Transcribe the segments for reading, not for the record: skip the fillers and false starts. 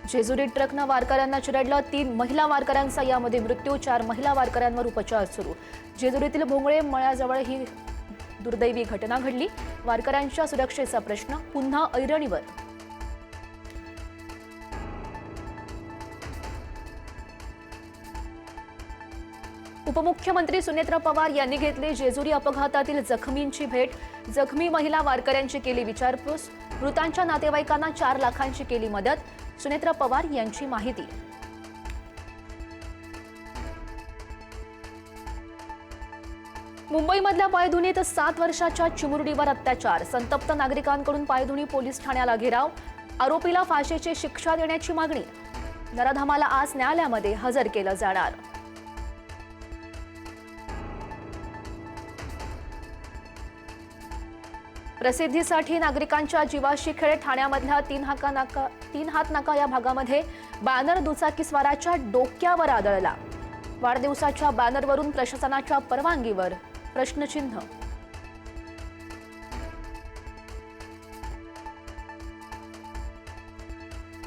जेजुरीत ट्रकनं वारकऱ्यांना चिरडलं, 3 महिला वारकऱ्यांचा यामध्ये मृत्यू, 4 महिला वारकऱ्यांवर उपचार सुरू। जेजुरीतील भोंगळे मळ्याजवळ ही दुर्दैवी घटना घडली। वारकऱ्यांच्या सुरक्षेचा प्रश्न पुन्हा ऐरणीवर। उपमुख्यमंत्री सुनेत्रा पवार यांनी घेतली जेजुरी अपघातातील जखमींची भेट। जखमी महिला वारकऱ्यांची केली विचारपूस। मृतांच्या नातेवाईकांना 4 लाखांची केली मदत। सुनेत्रा पवार यांची माहिती। मुंबईमधल्या पायधुनीत 7 वर्षाच्या चिमुरडीवर अत्याचार। संतप्त नागरिकांकडून पायधुनी पोलीस ठाण्याला घेराव। आरोपीला फाशीची शिक्षा देण्याची मागणी। नराधमाला आज न्यायालयामध्ये हजर केलं जाणार। प्रसिद्धीसाठी नागरिकांच्या जीवाशी खेळ। ठाण्यामधल्या 3 हात नाका या भागामध्ये बॅनर दुचाकीस्वाराच्या डोक्यावर आदळला। वाढदिवसाच्या बॅनरवरून प्रशासनाच्या परवानगीवर प्रश्नचिन्ह।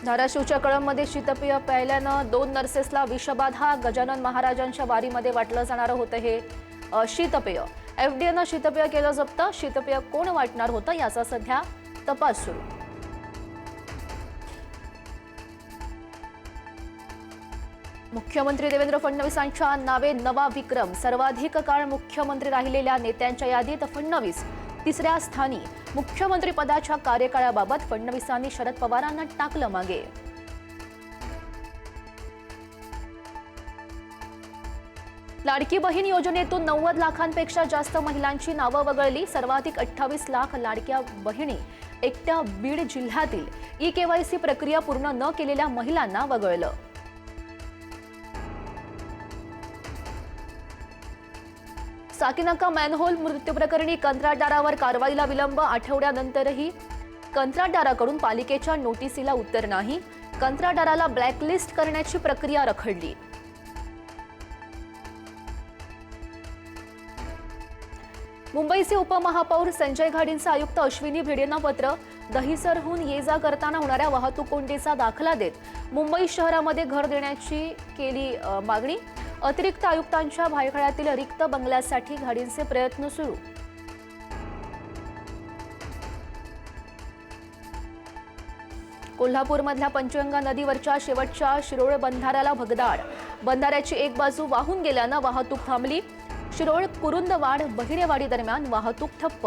धाराशिवच्या कळंबमध्ये शीतपेय प्यायल्यानं 2 नर्सेसला विषबाधा। गजानन महाराजांच्या वारीमध्ये वाटलं जाणारं होतं हे शीतपेय। एफडीएनं शीतपेय केलं जप्त। शीतपेय कोण वाटणार होतं याचा सध्या तपास सुरू। मुख्यमंत्री देवेंद्र फडणवीसांच्या नावे नवा विक्रम। सर्वाधिक काळ मुख्यमंत्री राहिलेल्या नेत्यांच्या यादीत फडणवीस 3ऱ्या स्थानी। मुख्यमंत्री पदाच्या कार्यकाळाबाबत फडणवीसांनी शरद पवारांना टाकलं मागे। लाडकी बहीण योजनेतून 90 लाखांपेक्षा जास्त महिलांची नावं वगळली। सर्वाधिक 28 लाख लाडक्या बहिणी एकट्या बीड जिल्ह्यातील ई-केवायसी प्रक्रिया पूर्ण न केलेल्या महिलांना वगळलं। साकीनाका मॅनहोल मृत्यू प्रकरणी कंत्राटदारावर कारवाईला विलंब। आठवड्यानंतरही कंत्राटदाराकडून पालिकेच्या नोटिसीला उत्तर नाही। कंत्राटदाराला ब्लॅकलिस्ट करण्याची प्रक्रिया रखडली। मुंबईचे उपमहापौर संजय घाडींचं आयुक्त अश्विनी भिडेंना पत्र। दहिसरहून ये-जा करताना होणाऱ्या वाहतूक कोंडीचा दाखला देत मुंबई शहरामध्ये घर देण्याची केली मागणी। अतिरिक्त आयुक्तांच्या भायखळ्यातील रिक्त बंगल्यासाठी घाडींचे प्रयत्न सुरू। कोल्हापूरमधल्या पंचगंगा नदीवरच्या शेवटच्या शिरोळ बंधाऱ्याला भगदाड। बंधाऱ्याची एक बाजू वाहून गेल्यानं वाहतूक थांबली। शिरोळ कुरुंदवाड बहिरेवाडी दरम्यान वाहतूक ठप्प।